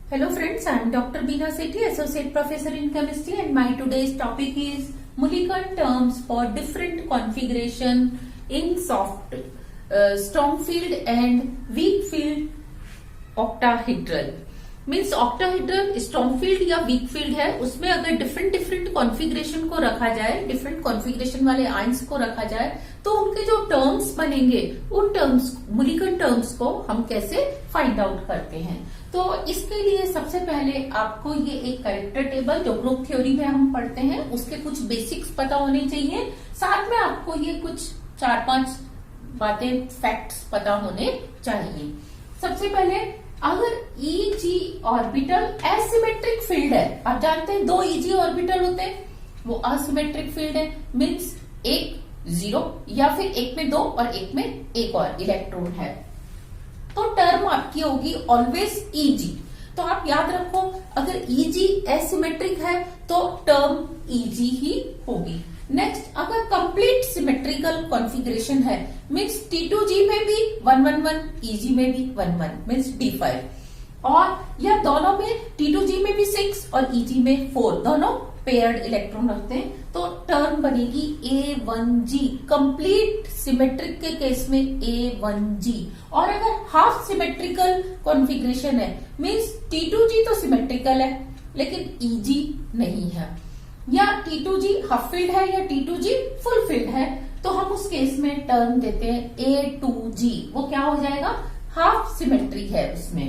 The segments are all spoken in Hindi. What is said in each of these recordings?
Hello friends, I am Dr. Beena Sethi, Associate Professor in Chemistry, and my today's topic is Mulliken terms for different configuration in strong field and weak field octahedral. Means octahedral strong field या वीक फील्ड है, उसमें अगर डिफरेंट कॉन्फ़िगरेशन को रखा जाए, डिफरेंट कॉन्फ़िगरेशन वाले आयंस को रखा जाए, तो उनके जो टर्म्स बनेंगे उन टर्म्स, मुलिकन टर्म्स को हम कैसे फाइंड आउट करते हैं। तो इसके लिए सबसे पहले आपको ये एक कैरेक्टर टेबल जो ग्रुप थ्योरी में हम पढ़ते हैं उसके कुछ बेसिक्स पता होने चाहिए, साथ में आपको ये कुछ 4-5 बातें, फैक्ट्स पता होने चाहिए। सबसे पहले अगर Eg ऑर्बिटल एसिमेट्रिक फील्ड है, आप जानते हैं 2 Eg ऑर्बिटल होते हैं, वो असिमेट्रिक फील्ड है, मीन्स एक 0 या फिर एक में 2 और एक में एक और इलेक्ट्रॉन है, तो टर्म आपकी होगी ऑलवेज Eg। तो आप याद रखो, अगर Eg एसिमेट्रिक है तो टर्म Eg ही होगी। नेक्स्ट, अगर कंप्लीट सिमेट्रिकल कॉन्फ़िगरेशन है, मीन्स T2G में भी 111, Eg में भी 11, मीन्स D5, और या दोनों में T2G में भी 6 और Eg में 4, दोनों पेयर्ड इलेक्ट्रॉन रखते हैं, तो टर्म बनेगी A1G। कंप्लीट सिमेट्रिक के केस में A1G। और अगर हाफ सिमेट्रिकल कॉन्फ़िगरेशन है, मीन्स T2G तो सिमेट्रिकल है लेकिन Eg नहीं है, या T2G हाफ फील्ड है या T2G फुल फील्ड है, तो हम उस केस में टर्म देते हैं A2G। वो क्या हो जाएगा, हाफ सिमेट्रिक है उसमें।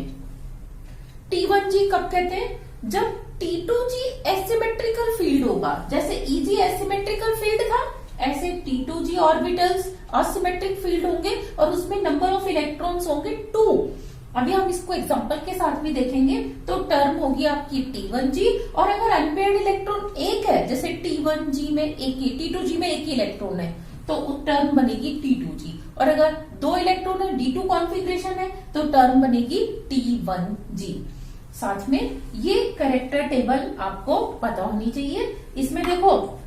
T1G कब कहते हैं, जब T2G एसिमेट्रिकल फील्ड होगा, जैसे Eg एसिमेट्रिकल फील्ड था ऐसे T2G ऑर्बिटल्स असिमेट्रिक फील्ड होंगे और उसमें नंबर ऑफ इलेक्ट्रॉन्स होंगे 2। अभी हम इसको एग्जांपल के साथ भी देखेंगे, तो टर्म होगी आपकी T1G। और अगर अनपेयर्ड इलेक्ट्रॉन एक है, जैसे T1G में एक ही, T2G में एक ही इलेक्ट्रॉन है, तो टर्म बनेगी T2G। और अगर 2 इलेक्ट्रॉन है, D2 कॉन्फ़िगरेशन है, तो टर्म बनेगी T1G। साथ में ये कैरेक्टर टेबल आपको पता होनी चाहिए। इसमें देखो,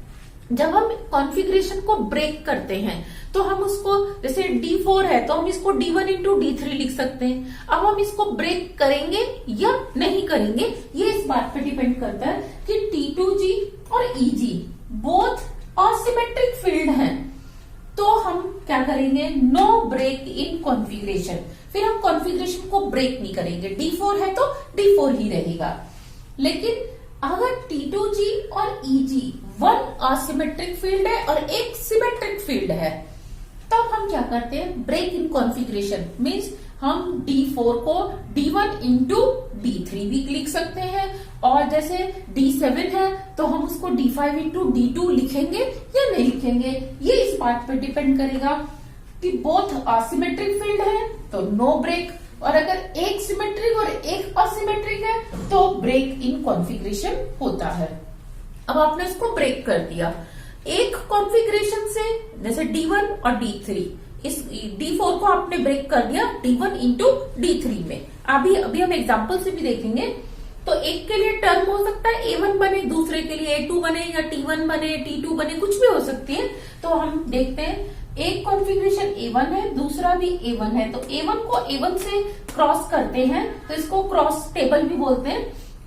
जब हम कॉन्फ़िगरेशन को ब्रेक करते हैं तो हम उसको, जैसे D4 है तो हम इसको D1 इंटू D3 लिख सकते हैं। अब हम इसको ब्रेक करेंगे या नहीं करेंगे, ये इस बात पे डिपेंड करता है कि T2G और Eg बोथ असिमेट्रिक फील्ड हैं, तो हम क्या करेंगे, नो ब्रेक इन कॉन्फ़िगरेशन। फिर हम कॉन्फ़िगरेशन को ब्रेक नहीं करेंगे, D4 है तो D4 ही रहेगा। लेकिन अगर T2G और Eg वन असिमेट्रिक फील्ड है और एक सिमेट्रिक फील्ड है, तब हम क्या करते हैं, ब्रेक इन कॉन्फ़िगरेशन, मीन्स हम D4 को D1 इंटू D3 भी लिख सकते हैं, और जैसे D7 है तो हम उसको D5 इंटू D2 लिखेंगे या नहीं लिखेंगे, ये इस बात पर डिपेंड करेगा कि बोथ असिमेट्रिक फील्ड है तो नो ब्रेक, और अगर एक सिमेट्रिक और एक असिमेट्रिक है तो ब्रेक इन कॉन्फ़िगरेशन होता है। अब आपने उसको ब्रेक कर दिया एक कॉन्फ़िगरेशन से, जैसे D1 और D3, इस D4 को आपने ब्रेक कर दिया D1 इंटू D3 में। अभी हम एग्जांपल से भी देखेंगे, तो एक के लिए टर्म हो सकता है A1 बने, दूसरे के लिए A2 बने, या T1 बने, T2 बने, कुछ भी हो सकती है। तो हम देखते हैं, एक कॉन्फ़िगरेशन A1 है, दूसरा भी A1 है, तो A1 को A1 से क्रॉस करते हैं तो इसको क्रॉस टेबल भी बोलते हैं,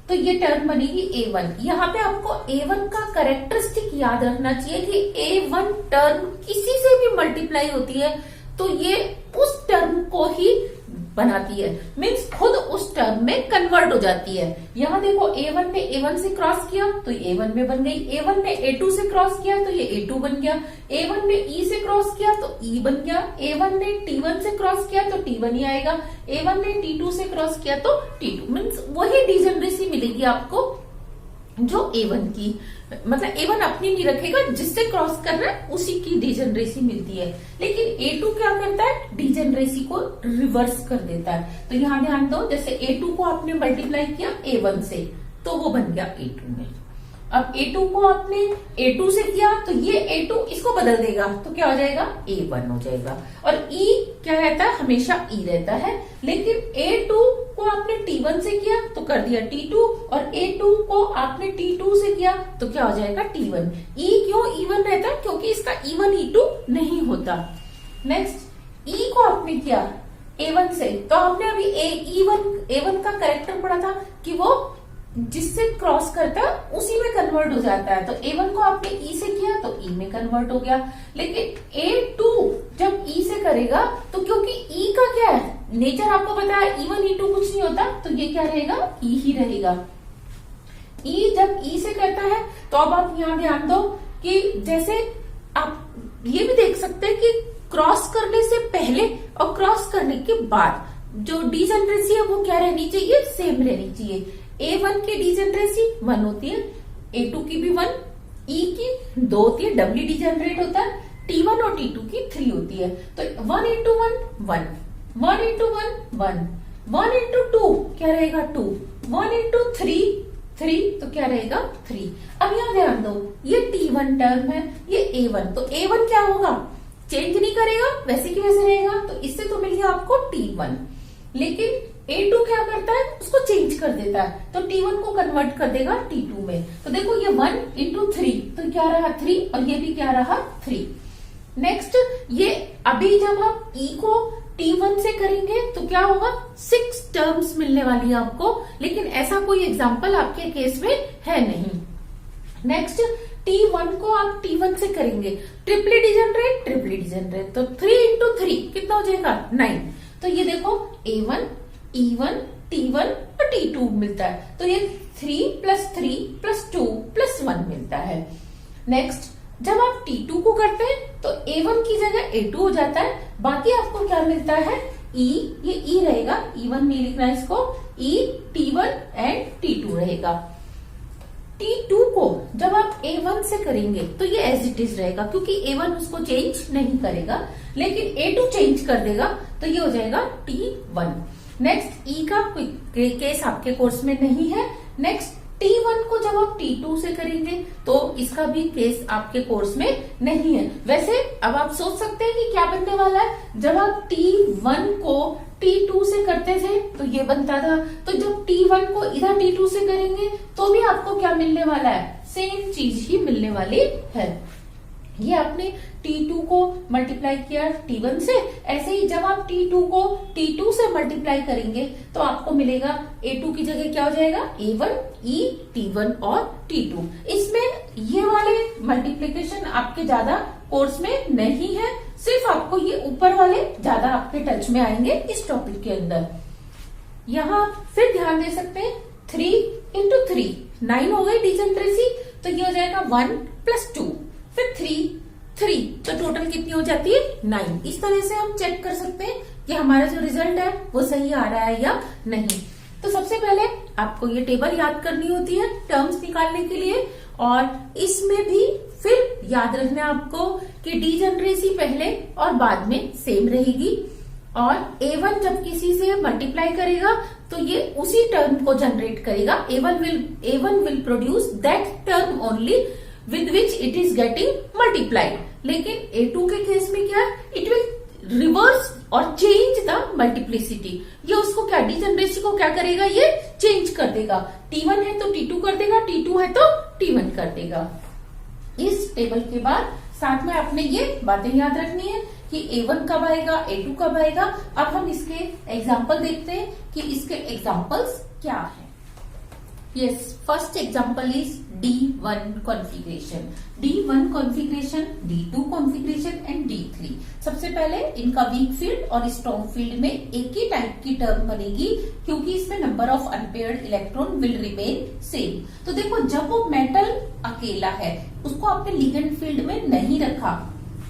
तो ये टर्म बनेगी A1। यहाँ पे आपको A1 का कैरेक्टरिस्टिक याद रखना चाहिए कि A1 टर्म किसी से भी मल्टीप्लाई होती है तो ये उस टर्म को ही बनाती है, मीन्स खुद उस टर्म में कन्वर्ट हो जाती है। यहाँ देखो, A1 ने A1 से क्रॉस किया तो A1 में बन गई, A1 ने A2 से क्रॉस किया तो ये A2 बन गया, A1 ने E से क्रॉस किया तो E बन गया, A1 ने T1 से क्रॉस किया तो T1 ही आएगा, A1 ने T2 से क्रॉस किया तो T2, मीन्स वही डिजेनरेसी मिलेगी आपको जो A1 की, मतलब A1 अपनी नहीं रखेगा, जिससे क्रॉस कर रहा है उसी की डिजेनरेसी मिलती है। लेकिन A2 क्या करता है, डिजेनरेसी को रिवर्स कर देता है। तो यहाँ ध्यान दो, जैसे A2 को आपने मल्टीप्लाई किया A1 से तो वो बन गया A2 में। अब A2 को आपने A2 से किया तो ये A2 इसको बदल देगा, तो क्या हो जाएगा, A1 हो जाएगा। और E क्या रहता है, हमेशा E रहता है। लेकिन A2 को आपने T1 से किया तो कर दिया T2, और A2 को आपने T2 से किया तो क्या हो जाएगा, T1। E क्यों E1 रहता है, क्योंकि इसका E1 E2 नहीं होता। नेक्स्ट, E को आपने किया A1 से, तो हमने अभी A1 का कैरेक्टर पढ़ा था कि वो जिससे क्रॉस करता है उसी में कन्वर्ट हो जाता है। तो A1 को आपने E से किया तो E में कन्वर्ट हो गया। लेकिन A2 जब E से करेगा तो क्योंकि E का क्या है नेचर आपको पता है, E1 E2 कुछ नहीं होता, तो ये क्या रहेगा, E ही रहेगा। E जब E से करता है तो अब आप यहाँ ध्यान दो कि जैसे आप ये भी देख सकते हैं कि क्रॉस करने से पहले और क्रॉस करने के बाद जो डिजनरेसी है वो क्या रहनी चाहिए, सेम रहनी चाहिए। A1 की डिजनरेसी 1 होती है, A2 की भी 1, E की 2 होती है, डबली डिजनरेट होता है, T1 और T2 की 3 होती है। तो 1 into 1 1, 1 into 1 1, 1 into 2 क्या रहेगा 2, 1 into 3 3, तो क्या रहेगा 3। अब यहाँ ध्यान दो ये T1 टर्म है, ये A1, तो A1 क्या होगा, चेंज नहीं करेगा, वैसे की वैसे रहेगा, तो इससे तो मिल गया आपको T1। लेकिन A2 क्या करता है, उसको चेंज कर देता है, तो T1 को कन्वर्ट कर देगा T2 में। तो देखो ये 1 into 3 तो क्या रहा 3, और ये भी क्या रहा 3। नेक्स्ट ये अभी जब हम E को T1 से करेंगे तो क्या होगा, 6 टर्म्स मिलने वाली है आपको, लेकिन ऐसा कोई एग्जाम्पल आपके केस में है नहीं। नेक्स्ट T1 को आप T1 से करेंगे, ट्रिपली डिजनरेट, तो 3 into 3 कितना हो जाएगा 9। तो ये देखो A1, E1, T1 और T2 मिलता है, तो ये 3 + 3 + 2 + 1 मिलता है। नेक्स्ट जब आप T2 को करते हैं तो A1 की जगह A2 हो जाता है, बाकी आपको क्या मिलता है E, ये E रहेगा, E1 नहीं लिखना है इसको, E, T1 एंड T2 रहेगा। T2 को जब आप A1 से करेंगे तो ये एज इट इज रहेगा, क्योंकि A1 उसको चेंज नहीं करेगा, लेकिन A2 चेंज कर देगा, तो ये हो जाएगा T1। नेक्स्ट E का केस आपके कोर्स में नहीं है। नेक्स्ट T1 को जब आप T2 से करेंगे तो इसका भी केस आपके कोर्स में नहीं है। वैसे अब आप सोच सकते हैं कि क्या बनने वाला है, जब आप T1 को T2 से करते थे तो ये बनता था, तो जब T1 को इधर T2 से करेंगे तो भी आपको क्या मिलने वाला है, सेम चीज ही मिलने वाली है। ये आपने T2 को मल्टीप्लाई किया T1 से, ऐसे ही जब आप T2 को T2 से मल्टीप्लाई करेंगे तो आपको मिलेगा A2 की जगह क्या हो जाएगा A1, E, T1 और T2। इसमें ये वाले मल्टीप्लीकेशन आपके ज्यादा कोर्स में नहीं है, सिर्फ आपको ये ऊपर वाले ज्यादा आपके टच में आएंगे इस टॉपिक के अंदर। यहाँ फिर ध्यान दे सकते हैं 3 into 3 9 हो गई डिजनरेसी, तो ये हो जाएगा 1 + 2, फिर 3, तो टोटल कितनी हो जाती है 9। इस तरह से हम चेक कर सकते हैं कि हमारा जो रिजल्ट है वो सही आ रहा है या नहीं। तो सबसे पहले आपको ये टेबल याद करनी होती है टर्म्स निकालने के लिए, और इसमें भी फिर याद रखना है आपको कि डिजनरेसी पहले और बाद में सेम रहेगी, और A1 जब किसी से मल्टीप्लाई करेगा तो ये उसी टर्म को जनरेट करेगा। A1 will produce that term only with which it is getting multiplied। लेकिन A2 के केस में क्या है, इट विल रिवर्स और चेंज द मल्टीप्लिसिटी। ये उसको क्या, डिजनरेसी को क्या करेगा, ये चेंज कर देगा। T1 है तो T2 कर देगा, T2 है तो T1 कर देगा। इस टेबल के बाद साथ में आपने ये बातें याद रखनी है कि A1 कब आएगा, A2 कब आएगा। अब हम इसके एग्जाम्पल देखते हैं कि इसके एग्जाम्पल्स क्या है। Yes, first example is D1 configuration, D1 configuration, D2 configuration and D3। सबसे पहले इनका वीक फील्ड और स्ट्रॉन्ग फील्ड में एक ही टाइप की टर्म बनेगी, क्योंकि इसमें number of unpaired electron will remain same. तो देखो जब वो मेटल अकेला है, उसको आपने लिगेंड फील्ड में नहीं रखा,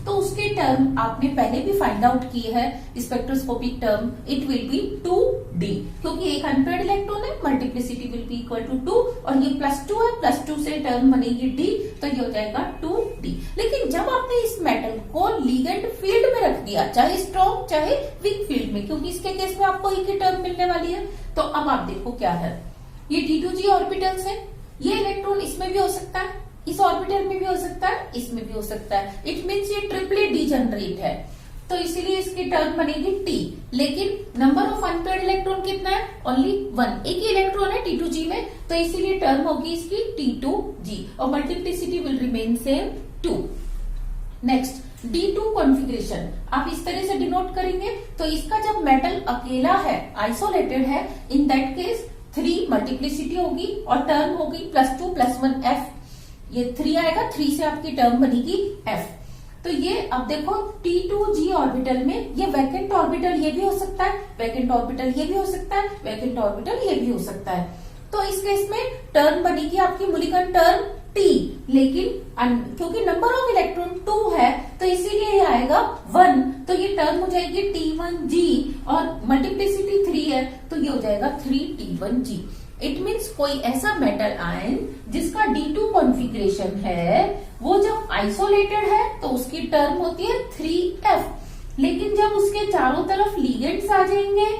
तो उसके टर्म आपने पहले भी फाइंड आउट की है, spectroscopic term it will be 2D, क्योंकि एक अनपेयर्ड इलेक्ट्रॉन है, multiplicity will be equal to 2, और ये +2 है, +2 से टर्म बनेगी D, तो ये हो जाएगा 2D। लेकिन जब आपने इस मेटल को लिगेंड फील्ड में रख दिया, चाहे स्ट्रॉन्ग चाहे वीक फील्ड में, क्योंकि इसके केस में आपको एक ही टर्म मिलने वाली है, तो अब आप देखो क्या है, ये D2G ऑर्बिटल्स है, ये इलेक्ट्रॉन इसमें भी हो सकता है, इस ऑर्बिटल में भी हो सकता है, इसमें भी हो सकता है। इट मीन्स ये ट्रिपली डिजनरेट है, तो इसीलिए इसकी टर्म बनेगी T। लेकिन नंबर ऑफ अनपेयर्ड इलेक्ट्रॉन कितना है, ओनली 1, एक ही इलेक्ट्रॉन है T2G में, तो इसीलिए टर्म होगी इसकी T2G, और multiplicity will remain same 2। Next D2 configuration आप इस तरह से डिनोट करेंगे। तो इसका जब मेटल अकेला है, आइसोलेटेड है, इन दैट केस 3 मल्टीप्लिसिटी होगी और टर्म होगी +2 + 1 F। ये 3 आएगा, 3 से आपकी टर्म बनेगी F। तो ये अब देखो T2G ऑर्बिटल में ये वैकेंट ऑर्बिटल ये भी हो सकता है, वैकेंट ऑर्बिटल ये भी हो सकता है, वैकेंट ऑर्बिटल ये भी हो सकता है। तो इस केस में टर्म बनेगी आपकी मूलिकन टर्म T, लेकिन क्योंकि नंबर ऑफ इलेक्ट्रॉन 2 है तो इसीलिए ये आएगा 1। तो ये टर्म हो जाएगी T1G और मल्टीप्लिसिटी 3 है तो ये हो जाएगा 3T1G। इट मीन्स कोई ऐसा मेटल आयन जिसका D2 कॉन्फ़िगरेशन है वो जब आइसोलेटेड है तो उसकी टर्म होती है 3F, लेकिन जब उसके चारों तरफ लिगेंड्स आ जाएंगे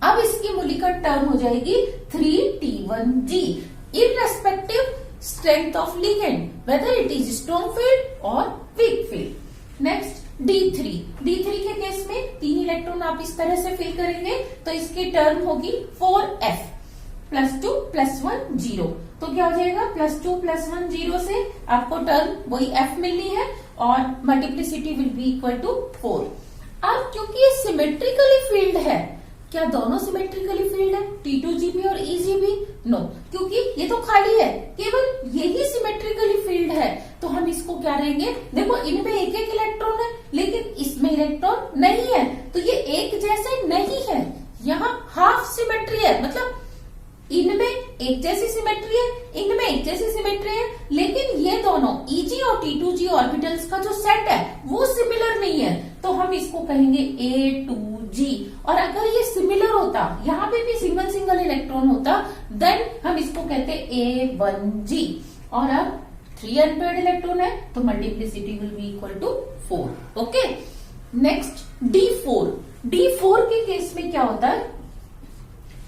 अब इसकी मूलिकन टर्म हो जाएगी 3T1G irrespective strength of ligand, whether it is strong field or weak field. Next D3 के केस में 3 इलेक्ट्रॉन आप इस तरह से फिल करेंगे तो इसकी टर्म होगी 4F +2 + 1 0। तो क्या हो जाएगा +2 + 1 0 से आपको टर्म वही F मिलनी है और multiplicity will be equal to 4। अब क्योंकि ये सिमेट्रिकली फील्ड है, क्या दोनों सिमेट्रिकली फील्ड है T2G भी और EG भी? नो, क्योंकि ये तो खाली है, केवल यही सिमेट्रिकली फील्ड है। तो हम इसको क्या रहेंगे, देखो इनमें एक एक इलेक्ट्रॉन है लेकिन इसमें इलेक्ट्रॉन नहीं है तो ये एक जैसे नहीं है, यहाँ हाफ सिमेट्री है, मतलब इनमें एक जैसी सिमेट्री है, इनमें एक जैसी सिमेट्री है, लेकिन ये दोनों EG और T2G ऑर्बिटल्स का जो सेट है वो सिमिलर नहीं है। तो हम इसको कहेंगे A2G। और अगर ये सिमिलर होता, यहाँ पे भी सिंगल सिंगल इलेक्ट्रॉन होता, देन हम इसको कहते A1G। और अब 3 अनपेयर्ड इलेक्ट्रॉन है तो multiplicity will be equal to 4। Okay, next D4 के केस में क्या होता है,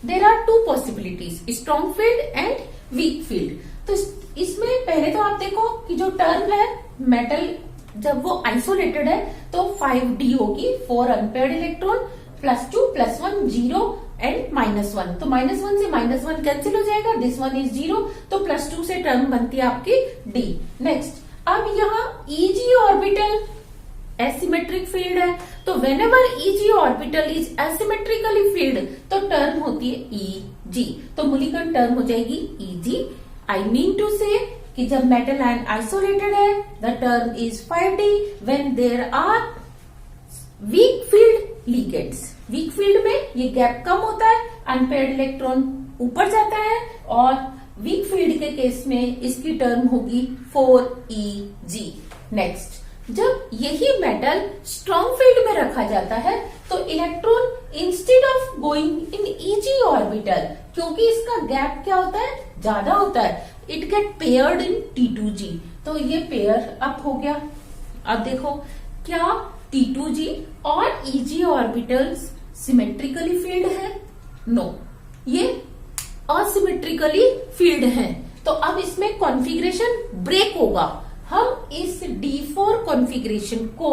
there are 2 possibilities, strong field and weak field. तो इसमें पहले तो आप देखो कि जो टर्म है मेटल जब वो आइसोलेटेड है तो 5D होगी, 4 अनपेयर्ड इलेक्ट्रॉन +2 + 1 0 एंड -1। तो -1 से -1 कैंसिल हो जाएगा, दिस वन इज 0, तो +2 से टर्म बनती है आपकी D। नेक्स्ट, अब यहाँ EG ऑर्बिटल एसिमेट्रिक फील्ड है तो whenever EG orbital is asymmetrically filled तो टर्म होती है EG। तो मूलिकन टर्म हो जाएगी EG। आई मीन टू से कि जब मेटल आयन आइसोलेटेड है the term is 5D when there are weak field ligands. Weak field में ये गैप कम होता है, अनपेयर्ड इलेक्ट्रॉन ऊपर जाता है और वीक फील्ड के केस में इसकी टर्म होगी 4EG। नेक्स्ट, जब यही मेटल स्ट्रॉन्ग फील्ड में रखा जाता है तो electron instead of going in EG orbital, क्योंकि इसका गैप क्या होता है, ज्यादा होता है, it get paired in T2G। तो ये पेयर अप हो गया। अब देखो क्या T2G और EG ऑर्बिटल्स सिमेट्रिकली फील्ड है? नो, ये असिमेट्रिकली फील्ड है। तो अब इसमें कॉन्फ़िगरेशन ब्रेक होगा। हम इस D4 कॉन्फ़िगरेशन को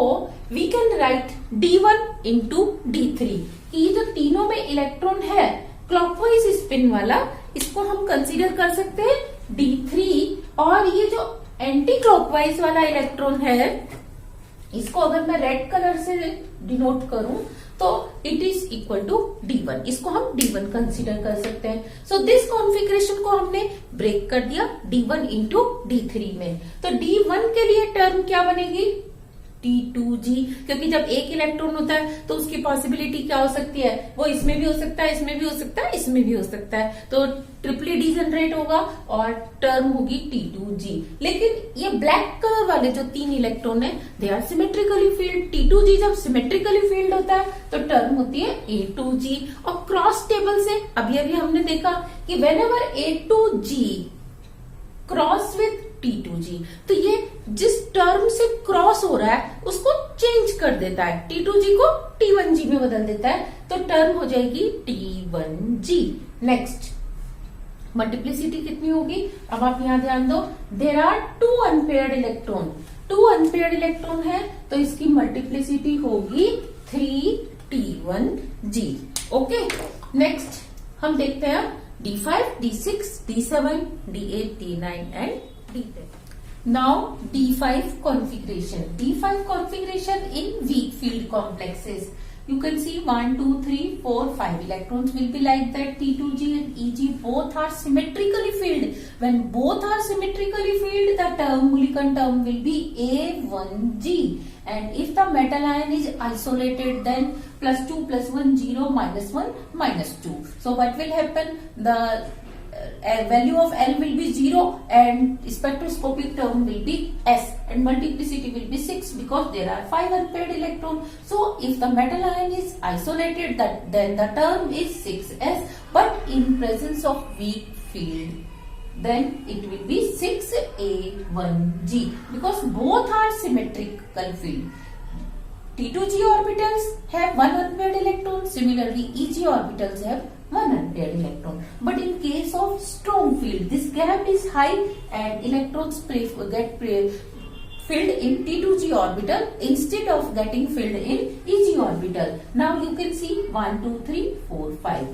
we can write D1 into D3। ये जो तीनों में इलेक्ट्रॉन है क्लॉकवाइज स्पिन वाला, इसको हम कंसीडर कर सकते हैं D3। और ये जो एंटी क्लॉकवाइज वाला इलेक्ट्रॉन है इसको अगर मैं रेड कलर से डिनोट करूं तो it is equal to D1। इसको हम D1 कंसीडर कर सकते हैं। सो दिस कॉन्फ़िगरेशन को हमने ब्रेक कर दिया D1 into D3 में। तो D1 के लिए टर्म क्या बनेगी, T2G, क्योंकि जब एक इलेक्ट्रॉन होता है तो उसकी पॉसिबिलिटी क्या हो सकती है, वो इसमें भी हो सकता है, इसमें भी हो सकता है, इसमें भी हो सकता है, तो ट्रिपली डी जनरेट होगा और टर्म होगी T2G। लेकिन ये ब्लैक कलर वाले जो 3 इलेक्ट्रॉन है they are symmetrically field. T2G जब सिमेट्रिकली फील्ड होता है तो टर्म होती है A2G। और क्रॉस टेबल से अभी हमने देखा कि whenever A2G cross with T2G, तो ये जिस टर्म से क्रॉस हो रहा है उसको चेंज कर देता है, T2G को T1G में बदल देता है, तो टर्म हो जाएगी T1G। नेक्स्ट, मल्टीप्लिसिटी कितनी होगी, अब आप यहां ध्यान दो, there are 2 unpaired electron, 2 unpaired electron है तो इसकी मल्टीप्लिसिटी होगी 3T1G। ओके, नेक्स्ट हम देखते हैं D5, D6, D7, D8, D9 and D10। Now D5 configuration. D5 configuration in weak field complexes. You can see 1, 2, 3, 4, 5 electrons will be like that. T2G and EG both are symmetrically filled. When both are symmetrically filled, the Mulliken term will be A1G. And if the metal ion is isolated, then +2 +1 0 -1 -2. So what will happen? The value of L will be 0 and spectroscopic term will be S and multiplicity will be 6 because there are 5 unpaired electrons. So if the metal ion is isolated, then the term is 6S, but in presence of weak field, then it will be 6A1G because both are symmetrical field. T2G orbitals have 1 unpaired electron, similarly EG orbitals have 1 unpaired electron. But in case of strong field, this gap is high and electrons get filled in T2G orbital instead of getting filled in EG orbital. Now you can see 1, 2, 3, 4, 5.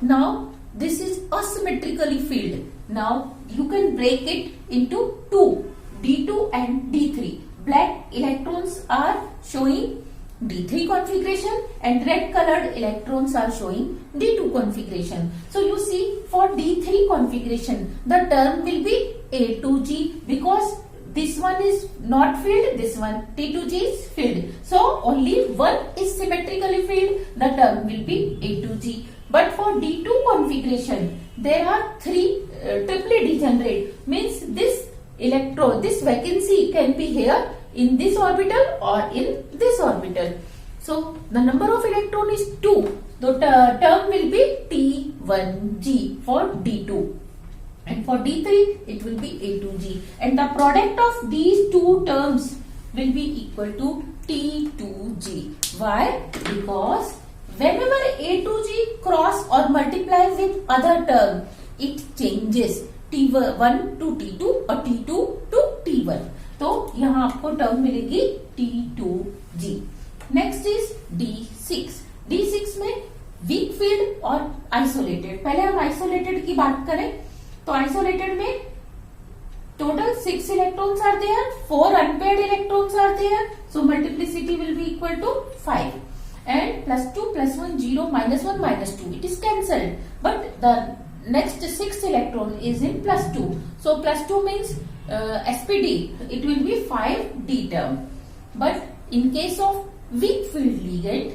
Now this is asymmetrically filled. Now you can break it into two, D2 and D3. Black electrons are showing D3 configuration and red colored electrons are showing D2 configuration. So you see for D3 configuration, the term will be A2G because this one is not filled, this one T2G is filled. So only one is symmetrically filled, the term will be A2G. But for D2 configuration, there are three triply degenerate, means this electron, this vacancy can be here in this orbital or in this orbital. So the number of electron is 2. The term will be T1G for D2. And for D3, it will be A2G. And the product of these two terms will be equal to T2G. Why? Because whenever A2G cross or multiply with other term, it changes T1 to T2 or T2 to T1. तो यहाँ आपको टर्म मिलेगी T2G. Next is D6. D6 में वीक फील्ड और आइसोलेटेड. पहले हम आइसोलेटेड की बात करें तो आइसोलेटेड में total 6 electrons are there, 4 unpaired electrons are there. So multiplicity will be equal to 5. And +2 +1 0 -1 -2. It is cancelled. But the next 6th electron is in +2. So +2 means SPD, it will be 5D term. But in case of weak field ligand,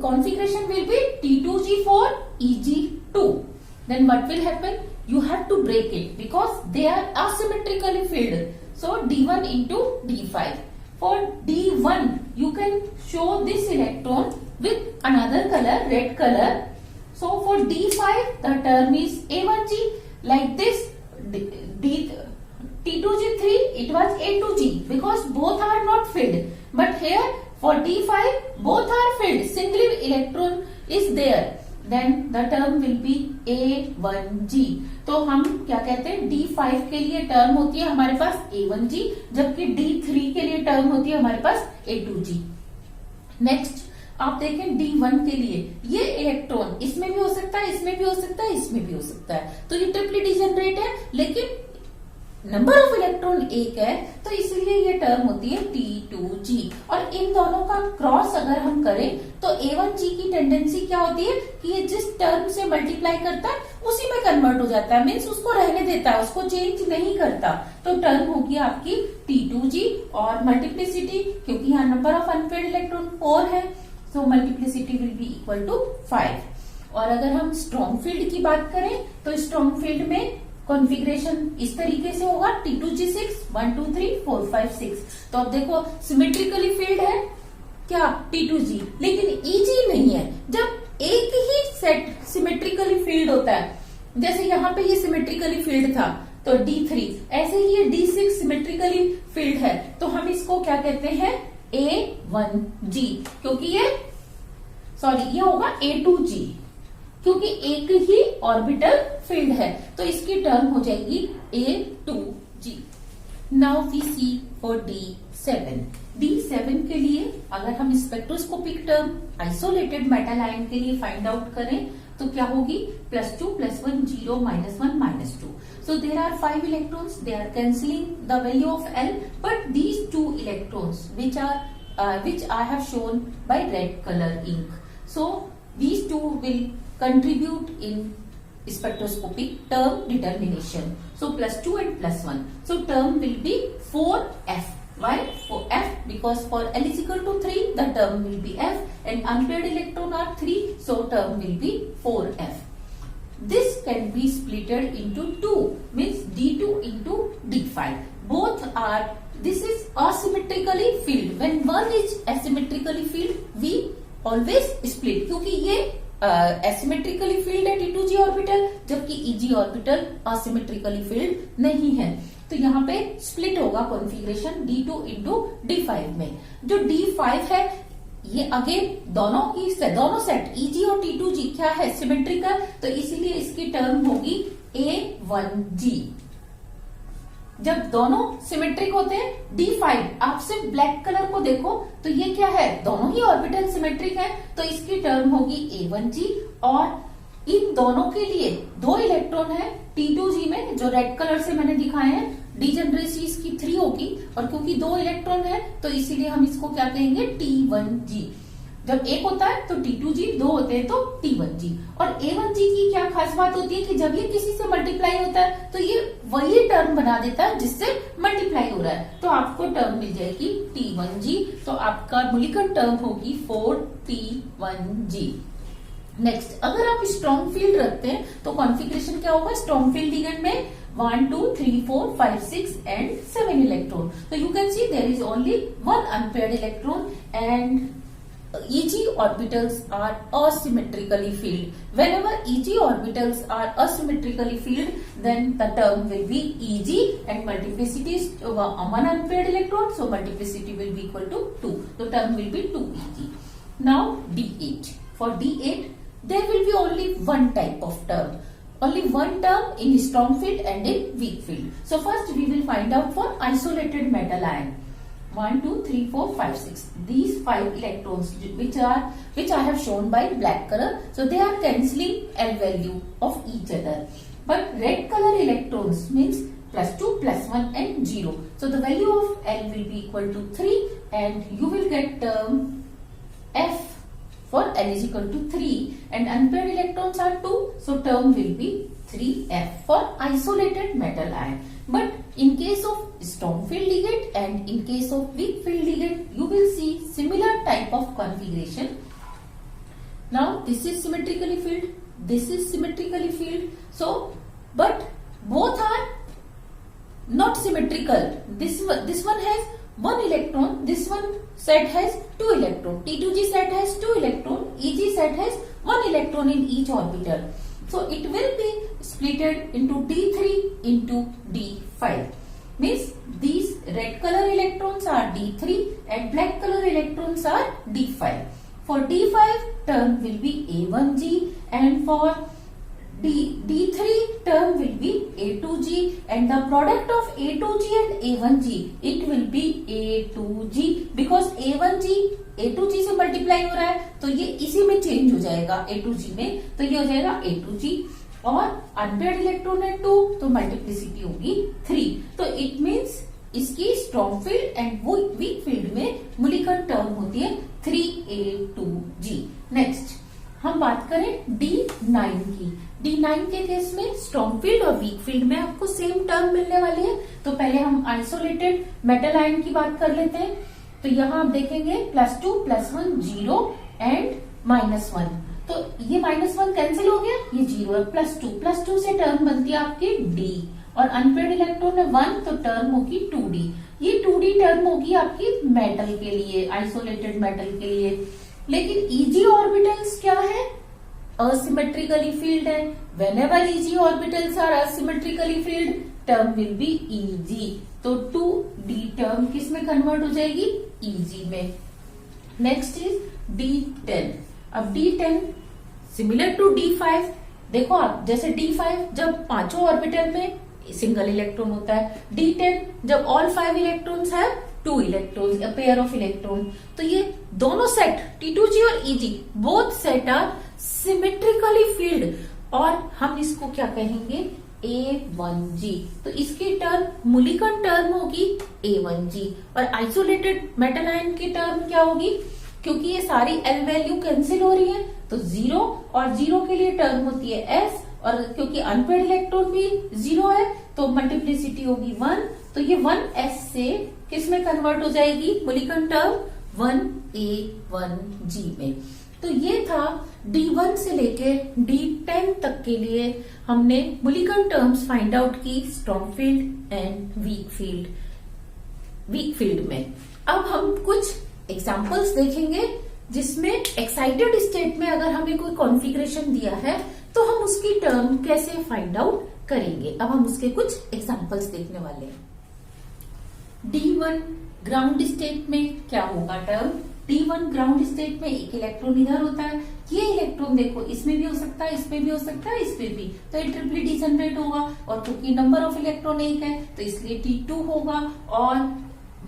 configuration will be T2G4 EG2. Then what will happen? You have to break it because they are asymmetrically filled. So D1 into D5. For D1, you can show this electron with another color, red color. So for D5, the term is A1G. Like this, T2G3, it was A2G because both are not filled. But here for D5, both are filled. Single electron is there. Then the term will be A1G. तो हम क्या कहते हैं, D5 के लिए टर्म होती है हमारे पास A1G, जबकि D3 के लिए टर्म होती है हमारे पास A2G. नेक्स्ट आप देखें D1 के लिए ये इलेक्ट्रॉन इसमें भी हो सकता है, इसमें भी हो सकता है, इसमें भी हो सकता है. तो ये ट्रिपली डिजेनरेट है लेकिन नंबर ऑफ इलेक्ट्रॉन एक है, तो इसलिए ये टर्म होती है T2G. और इन दोनों का क्रॉस अगर हम करें तो A1G की टेंडेंसी क्या होती है कि ये जिस टर्म से मल्टीप्लाई करता है उसी में कन्वर्ट हो जाता है, मीन्स उसको रहने देता है, उसको चेंज नहीं करता. तो टर्म होगी आपकी T2G. और मल्टीप्लिसिटी, क्योंकि यहाँ नंबर ऑफ अनपेड इलेक्ट्रॉन 4 है, so multiplicity will be equal to 5. और अगर हम स्ट्रॉन्ग फील्ड की बात करें तो स्ट्रॉन्ग फील्ड में कॉन्फ़िगरेशन इस तरीके से होगा T2G6 1 2 3 4 5 6. तो अब देखो सिमेट्रिकली फील्ड है क्या T2G, लेकिन EG नहीं है. जब एक ही सेट सिमेट्रिकली फील्ड होता है, जैसे यहाँ पे ये सिमेट्रिकली फील्ड था तो D3, ऐसे ही ये D6 सिमेट्रिकली फील्ड है, तो हम इसको क्या कहते हैं A1G, क्योंकि ये ये होगा A2G क्योंकि एक ही ऑर्बिटल फील्ड है, तो इसकी टर्म हो जाएगी A2G. Now we C for D7. D7 के लिए अगर हम spectroscopic term isolated metal ion के लिए फाइंड आउट करें तो क्या होगी +2 +1 0 -1 -2. So there are 5 electrons. They are cancelling the value of L, but these 2 electrons which I have shown by red color ink. So these 2 will contribute in spectroscopic term determination. So +2 and +1. So term will be 4F. Why? For F, because for L is equal to 3, the term will be F, and unpaired electron are 3, so term will be 4F. This can be splitted into 2, means D2 into D5. Both are, this is asymmetrically filled. When one is asymmetrically filled, we always split, क्योंकि ये asymmetrically filled है T2G ऑर्बिटल, जबकि EG ऑर्बिटल asymmetrically filled नहीं है. तो यहाँ पे स्प्लिट होगा कॉन्फ़िगरेशन D2 इंटू D5 में. जो D5 है ये अगेन दोनों सेट EG और T2G क्या है, सिमेट्रिकल, तो इसीलिए इसकी टर्म होगी A1G. जब दोनों सिमेट्रिक होते हैं D5, आप सिर्फ ब्लैक कलर को देखो तो ये क्या है, दोनों ही ऑर्बिटल सिमेट्रिक है, तो इसकी टर्म होगी A1G. और इन दोनों के लिए 2 इलेक्ट्रॉन है T2G में, जो रेड कलर से मैंने दिखाए हैं, डिजेनरेसी इसकी 3 होगी, और क्योंकि 2 इलेक्ट्रॉन है तो इसीलिए हम इसको क्या कहेंगे, T1G. जब एक होता है तो T2G, 2 होते हैं तो T1G. और A1G की क्या खास बात होती है कि जब ये किसी से मल्टीप्लाई होता है तो ये वही टर्म बना देता है जिससे मल्टीप्लाई हो रहा है, तो आपको टर्म मिल जाएगी T1G. तो आपका मूलिकन टर्म होगी 4T1G. नेक्स्ट, अगर आप स्ट्रॉन्ग फील्ड रखते हैं तो कॉन्फ़िगरेशन क्या होगा, स्ट्रॉन्ग फील्ड लिगेंड में 1 2 3 4 5 6 and 7 electron. So you can see there is only one unpaired electron and EG orbitals are asymmetrically filled. Whenever EG orbitals are asymmetrically filled, then the term will be EG and multiplicity is one unpaired electron, so multiplicity will be equal to 2. The term will be 2EG. Now D8. For D8, there will be only one type of term. Only one term in strong field and in weak field. So first we will find out for isolated metal ion. 1 2 3 4 5 6. These 5 electrons which I have shown by black color. So they are cancelling L value of each other. But red color electrons means +2 +1 and 0. So the value of L will be equal to 3 and you will get term F for L is equal to 3 and unpaired electrons are 2, so term will be 3F for isolated metal ion. But in case of strong field ligand and in case of weak field ligand, you will see similar type of configuration. Now this is symmetrically filled, this is symmetrically filled, so but both are not symmetrical. This one has 1 electron, this one set has 2 electron, T2G set has 2 electron, EG set has 1 electron in each orbital. So it will be splitted into D3 into D5. Means these red color electrons are D3 and black color electrons are D5. For D5 term will be A1G and for D3 term will be A2G and the product of A2G and A1G it will be A2G because A1G A2G से मल्टीप्लाई हो रहा है तो ये इसी में चेंज हो जाएगा A2G में, तो ये हो जाएगा A2G. और अनपेयर्ड इलेक्ट्रॉन है 2 तो मल्टीप्लिसिटी होगी 3. तो इट मीन्स इसकी strong field and weak field में मूलिकन टर्म होती है 3A2G. नेक्स्ट हम बात करें D9 की. D9 के केस में स्ट्रॉन्ग फील्ड और वीक फील्ड में आपको सेम टर्म मिलने वाली है. तो पहले हम आइसोलेटेड मेटल आयन की बात कर लेते हैं. तो यहाँ आप देखेंगे +2 +1 0 एंड -1. तो ये -1 कैंसिल हो गया, ये 0 है. +2 से टर्म बनती है आपकी D और अनपेयर्ड इलेक्ट्रॉन है 1 तो टर्म होगी 2D. ये 2D टर्म होगी आपकी मेटल के लिए, आइसोलेटेड मेटल के लिए. लेकिन EG ऑर्बिटल्स क्या है, असिमेट्रिकली फील्ड है. Whenever EG orbitals are asymmetrically filled term will be EG. तो 2D टर्म किस में कन्वर्ट हो जाएगी, EG में. Next is D10. अब D10 सिमिलर टू D5. देखो आप जैसे D5 जब पांचों ऑर्बिटल में सिंगल इलेक्ट्रॉन होता है, D10 जब ऑल 5 इलेक्ट्रॉन्स है 2 electrons, a pair of electron। तो ये दोनों सेट T2G और EG both set are symmetrically field और हम इसको क्या कहेंगे A1G। तो इसकी टर्म मुलिकन टर्म होगी A1G और आइसोलेटेड मेटल आयन की टर्म क्या होगी, क्योंकि ये सारी L वैल्यू कैंसिल हो रही है तो 0 और 0 के लिए टर्म होती है S और क्योंकि अनपेड इलेक्ट्रॉन भी 0 है तो मल्टीप्लिसिटी होगी 1। तो ये 1S से किस में कन्वर्ट हो जाएगी मुलिकन टर्म 1A1G में। तो ये था D1 से लेके D10 तक के लिए हमने मुलिकन टर्म्स फाइंड आउट की strong field and weak field में। अब हम कुछ एग्जांपल्स देखेंगे जिसमें एक्साइटेड स्टेट में अगर हमें कोई कॉन्फ़िगरेशन दिया है तो हम उसकी टर्म कैसे फाइंड आउट करेंगे। अब हम उसके कुछ एग्जांपल्स देखने वाले हैं। D1 ग्राउंड स्टेट में क्या होगा टर्म, D1 ग्राउंड स्टेट में एक इलेक्ट्रॉन इधर होता है, ये इलेक्ट्रॉन देखो इसमें भी हो सकता है, इसमें भी हो सकता है, इसमें भी, तो ये ट्रिपली डिजनरेट होगा और क्योंकि नंबर ऑफ इलेक्ट्रॉन एक है तो इसलिए T2 होगा और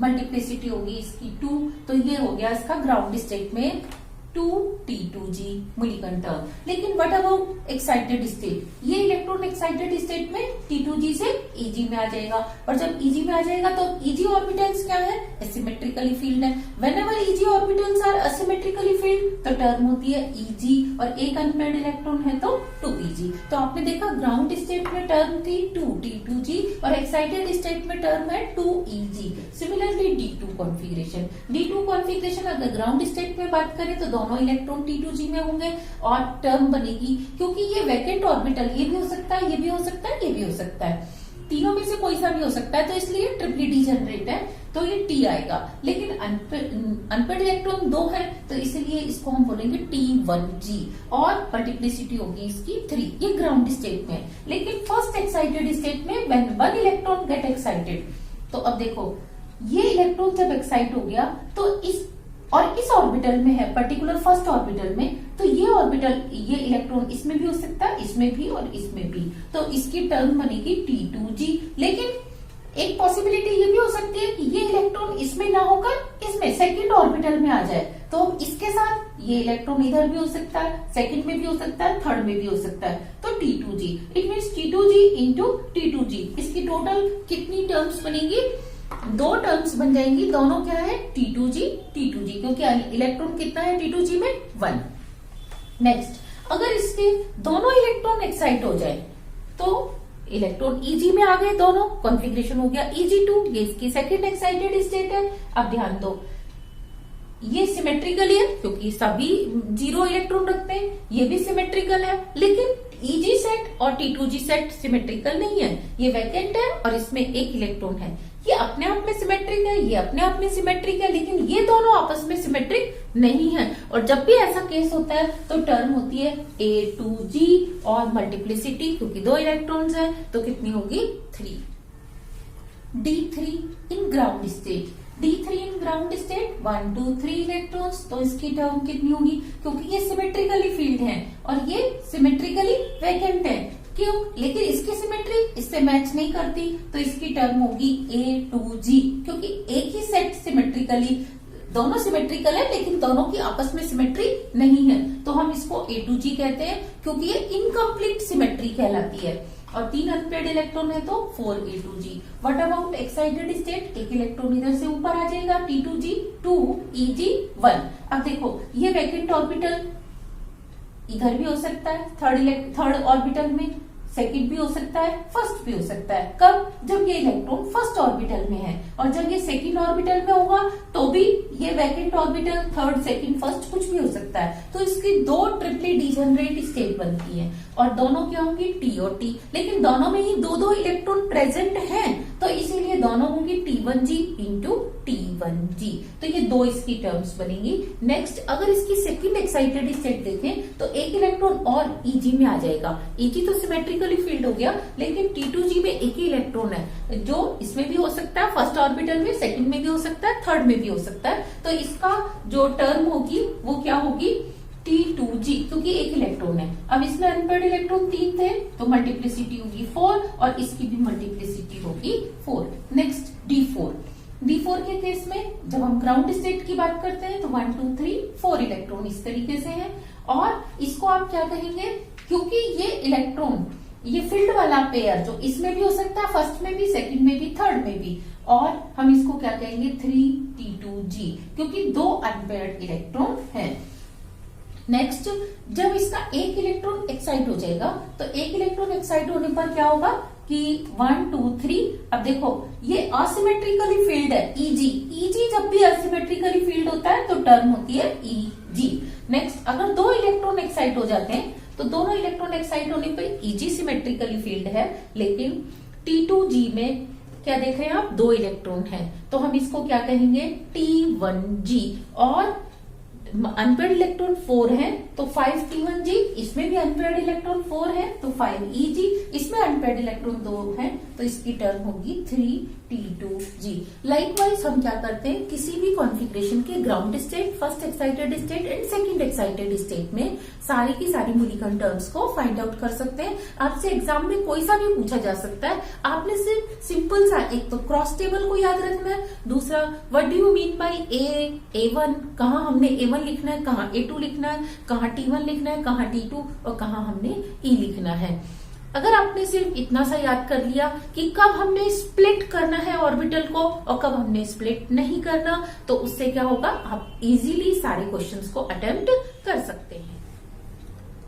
मल्टीप्लिसिटी होगी इसकी 2। तो ये हो गया इसका ग्राउंड स्टेट में 2T2G मुलिकन टर्म। लेकिन व्हाट अबाउट एक्साइटेड स्टेट, ये इलेक्ट्रॉन एक्साइटेड स्टेट में T2G से EG में आ जाएगा और जब EG में आ जाएगा तो EG ऑर्बिटल्स क्या है, एसिमेट्रिकली फील्ड है। Whenever EG orbitals are asymmetrically filled तो टर्म होती है EG और एक अनपेयर्ड इलेक्ट्रॉन है तो 2EG। तो आपने देखा ग्राउंड स्टेट में टर्म थी 2T2G और एक्साइटेड स्टेट में टर्म है 2EG। सिमिलरली D2 कॉन्फ़िगरेशन अगर ग्राउंड स्टेट में बात करें तो दोनों इलेक्ट्रॉन T2G में होंगे और टर्म बनेगी, क्योंकि ये वैकेंट ऑर्बिटल ये भी हो सकता है, ये भी हो सकता है, ये भी हो सकता है, तीनों में से कोई सा भी हो सकता है तो इसलिए ट्रिपली डिजनरेट है तो ये T आएगा। लेकिन अनपेयर्ड इलेक्ट्रॉन 2 है तो इसलिए इसको हम बोलेंगे T1G और मल्टीप्लिसिटी होगी इसकी 3। ये ग्राउंड स्टेट में। लेकिन फर्स्ट एक्साइटेड स्टेट में when one electron get excited, तो अब देखो ये इलेक्ट्रॉन जब एक्साइट हो गया तो इस ऑर्बिटल में है पर्टिकुलर फर्स्ट ऑर्बिटल में, तो ये ऑर्बिटल ये इलेक्ट्रॉन इसमें भी हो सकता है, इसमें भी और इसमें भी, तो इसकी टर्म बनेगी T2G। लेकिन एक पॉसिबिलिटी ये भी हो सकती है कि ये इलेक्ट्रॉन इसमें ना होकर इसमें सेकंड ऑर्बिटल में आ जाए, तो इसके साथ ये इलेक्ट्रॉन इधर भी हो सकता है, सेकंड में भी हो सकता है, थर्ड में भी हो सकता है, तो T2G। It means T2G into T2G। इसकी टोटल कितनी टर्म्स बनेगी, 2 टर्म्स बन जाएंगी। दोनों क्या है T2G क्योंकि इलेक्ट्रॉन कितना है T2G में 1। नेक्स्ट अगर इसके दोनों इलेक्ट्रॉन एक्साइट हो जाए तो इलेक्ट्रॉन EG में आ गए, दोनों कॉन्फ़िगरेशन हो गया EG2, ये इसकी सेकंड एक्साइटेड स्टेट है। अब ध्यान दो ये सिमेट्रिकल है क्योंकि सभी 0 इलेक्ट्रॉन रखते हैं, ये भी सिमेट्रिकल है, लेकिन EG सेट और T2G सेट सिमेट्रिकल नहीं है, ये वैकेंट है और इसमें एक इलेक्ट्रॉन है। ये अपने आप में सिमेट्रिक है, ये अपने आप में सिमेट्रिक है, लेकिन ये दोनों आपस में सिमेट्रिक नहीं है। और जब भी ऐसा केस होता है तो टर्म होती है A2G और मल्टीप्लिसिटी क्योंकि 2 इलेक्ट्रॉन्स है तो कितनी होगी 3। D3 in ground state, D3 in ground state 1 2 3 electrons, तो इसकी टर्म कितनी होगी, क्योंकि ये सिमेट्रिकली फील्ड है और ये सिमेट्रिकली वैकेंट है, क्यों, लेकिन इसकी सिमेट्री इससे मैच नहीं करती तो इसकी टर्म होगी A2G, क्योंकि एक ही सेट सिमेट्रिकली, दोनों सिमेट्रिकल है लेकिन दोनों की आपस में सिमेट्री नहीं है, तो हम इसको A2G कहते हैं क्योंकि ये इनकम्प्लीट सिमेट्री कहलाती है। और 3 अनपेयर्ड इलेक्ट्रॉन है तो 4A2G। What about excited state, एक इलेक्ट्रॉन इधर से ऊपर आ जाएगा T2G 2 EG 1। अब देखो ये वैकेंट ऑर्बिटल इधर भी हो सकता है, थर्ड ऑर्बिटल में, सेकंड भी हो सकता है, फर्स्ट भी हो सकता है। कब, जब ये इलेक्ट्रॉन फर्स्ट ऑर्बिटल में है, और जब ये सेकंड ऑर्बिटल में होगा तो भी ये vacant orbital third second first कुछ भी हो सकता है। तो इसकी 2 ट्रिपली डिजनरेट स्टेट बनती है और दोनों क्या होंगी T और T, लेकिन दोनों में ही 2 इलेक्ट्रॉन प्रेजेंट हैं तो इसीलिए दोनों होंगी T1G इंटू T1G। तो ये 2 इसकी टर्म्स बनेंगी। नेक्स्ट अगर इसकी सेकंड एक्साइटेड स्टेट देखें तो एक इलेक्ट्रॉन और EG में आ जाएगा। EG तो सिमेट्रिकली फील्ड हो गया, लेकिन T2G में एक ही इलेक्ट्रॉन है जो इसमें भी हो सकता है, फर्स्ट ऑर्बिटल में, सेकंड में भी हो सकता है, थर्ड में भी हो सकता है। तो इसका जो टर्म होगी वो क्या होगी T2G, क्योंकि एक इलेक्ट्रॉन है। अब इसमें अनपेयर्ड इलेक्ट्रॉन 3 थे तो मल्टीप्लिसिटी होगी 4 और इसकी भी मल्टीप्लिसिटी होगी 4। नेक्स्ट D4, D4 के केस में जब हम ग्राउंड स्टेट की बात करते हैं तो 1 2 3 4 इलेक्ट्रॉन इस तरीके से है, और इसको आप क्या कहेंगे, क्योंकि ये इलेक्ट्रॉन ये फील्ड वाला पेयर जो इसमें भी हो सकता है, फर्स्ट में भी, सेकंड में भी, थर्ड में भी, और हम इसको क्या कहेंगे 3T2G, क्योंकि दो अनपेयर्ड इलेक्ट्रॉन है। नेक्स्ट, जब इसका एक इलेक्ट्रॉन एक्साइट हो जाएगा तो एक इलेक्ट्रॉन एक्साइट होने पर क्या होगा कि 1 2 3, अब देखो ये असिमेट्रिकली फील्ड है Eg जब भी असिमेट्रिकली फील्ड होता है तो टर्म होती है Eg। नेक्स्ट, अगर दो इलेक्ट्रॉन एक्साइट हो जाते हैं तो दोनों इलेक्ट्रॉन एक्साइट होने पर Eg सिमेट्रिकली फील्ड है, लेकिन T2G में क्या देख रहे हैं आप, दो इलेक्ट्रॉन है, तो हम इसको क्या कहेंगे T1G, और अनपेयर्ड इलेक्ट्रॉन 4 है तो 5T1G, इसमें भी अनपेयर्ड इलेक्ट्रॉन 4 है तो 5Eg, इसमें अनपेयर्ड इलेक्ट्रॉन 2 है तो इसकी टर्म होगी 3T2G। लाइकवाइज हम क्या करते हैं, किसी भी कॉन्फ़िगरेशन के ground state, first excited state and second excited state में सारी की सारी मूलिकन टर्म्स को फाइंड आउट कर सकते हैं। आपसे एग्जाम में कोई सा भी पूछा जा सकता है, आपने सिर्फ सिंपल सा एक तो क्रॉस टेबल को याद रखना है, दूसरा what do you mean by A1, कहाँ हमने A1 लिखना है, कहाँ A2 लिखना है, कहाँ T1 लिखना है, कहाँ T2 और कहाँ हमने E लिखना है। अगर आपने सिर्फ इतना सा याद कर लिया कि कब हमने स्प्लिट करना है ऑर्बिटल को और कब हमने स्प्लिट नहीं करना, तो उससे क्या होगा, आप इजीली सारे क्वेश्चंस को अटेम्प्ट कर सकते हैं।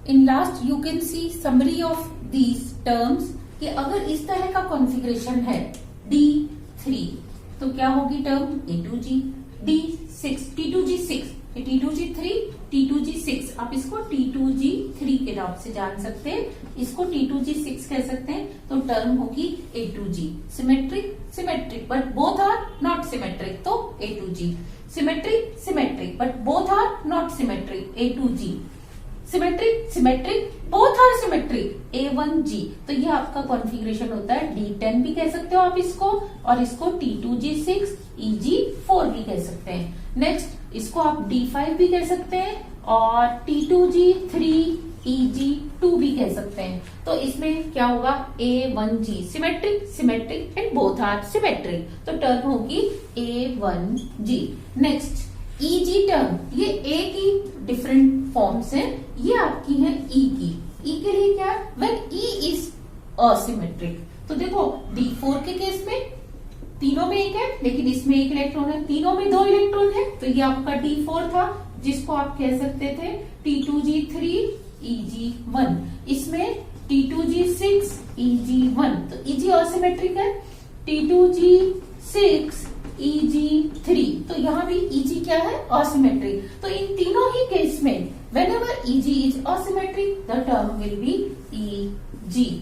In last you can see summary of these terms कि अगर इस तरह का कॉन्फ़िगरेशन है D3 तो क्या होगी term A2G, D6 T2G6, T2G3, T2G6, आप इसको T2G3 के नाम से जान सकते हैं, इसको T2G6 कह सकते हैं, तो टर्म होगी A2G। Symmetric symmetric but both are not symmetric तो A2G, symmetric symmetric but both are not symmetric A2G, symmetric symmetric both are symmetric A1G। तो ये आपका कॉन्फ़िगरेशन होता है D10 भी कह सकते हो आप इसको, और इसको T2G6 Eg4 भी कह सकते हैं। नेक्स्ट, इसको आप D5 भी कह सकते हैं और T2G3 Eg2 भी कह सकते हैं। तो इसमें क्या होगा, A1G, symmetric symmetric and both are symmetric, तो टर्म होगी A1G। नेक्स्ट, Eg टर्म, ये A की डिफरेंट फॉर्म्स हैं, ये आपकी है E की। E के लिए क्या, व्हेन E इज असिमेट्रिक, तो देखो D4 के केस में तीनों में एक है लेकिन इसमें एक इलेक्ट्रॉन है, तीनों में दो इलेक्ट्रॉन है, तो ये आपका D4 था, जिसको आप कह सकते थे T2G3 Eg1, इसमें T2G6 Eg1, तो Eg असिमेट्रिक है, T2G6 Eg3, तो यहाँ भी Eg क्या है, असिमेट्रिक। तो इन तीनों ही केस में whenever Eg is asymmetric, the term will be Eg.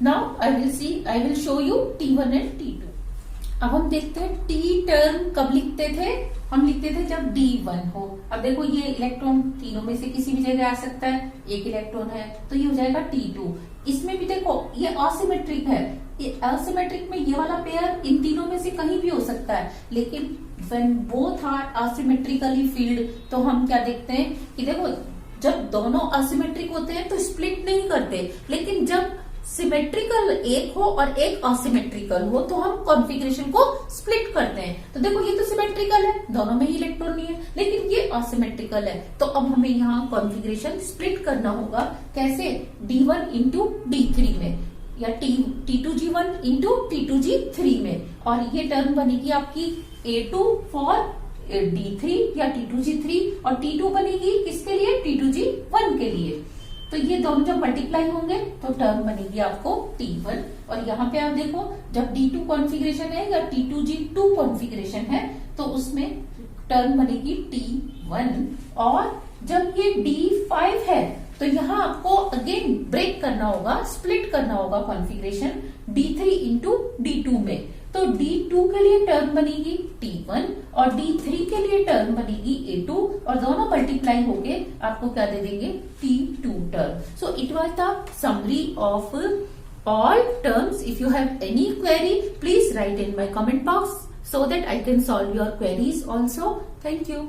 Now I will show you T1 and T2. अब हम देखते हैं T टर्म कब लिखते थे, हम लिखते थे जब D1 हो। अब देखो ये इलेक्ट्रॉन तीनों में से किसी भी जगह आ सकता है, एक इलेक्ट्रॉन है तो ये हो जाएगा T2। इसमें भी देखो ये असिमेट्रिक है, ये असिमेट्रिक में ये वाला पेयर इन तीनों में से कहीं भी हो सकता है, लेकिन when both are asymmetrically filled, तो हम क्या देखते हैं कि देखो जब दोनों असिमेट्रिक होते हैं तो स्प्लिट नहीं करते, लेकिन जब सिमेट्रिकल एक हो और एक असिमेट्रिकल हो तो हम कॉन्फ़िगरेशन को स्प्लिट करते हैं। तो देखो ये तो सिमेट्रिकल है, दोनों में ही इलेक्ट्रॉन नहीं है, लेकिन ये असिमेट्रिकल है, तो अब हमें यहाँ कॉन्फ़िगरेशन स्प्लिट करना होगा। कैसे, D1 इंटू D3 में, या T2G1 इंटू T2G3 में, और ये टर्म बनेगी आपकी A2 फॉर D3 या T2G3, और T2 बनेगी किसके लिए, T2G1 के लिए। तो ये दोनों जब मल्टीप्लाई होंगे तो टर्म बनेगी आपको T1, और यहाँ पे आप देखो जब D2 कॉन्फ़िगरेशन है या T2G2 कॉन्फ़िगरेशन है तो उसमें टर्म बनेगी T1, और जब ये D5 है तो यहाँ आपको अगेन ब्रेक करना होगा, स्प्लिट करना होगा कॉन्फ़िगरेशन D3 इंटू D2 में। तो D2 के लिए टर्म बनेगी T1 और D3 के लिए टर्म बनेगी A2, और दोनों मल्टीप्लाई होके आपको क्या दे देंगे, T2 term. So it was the summary of all terms. If you have any query, please write in my comment box so that I can solve your queries also. Thank you.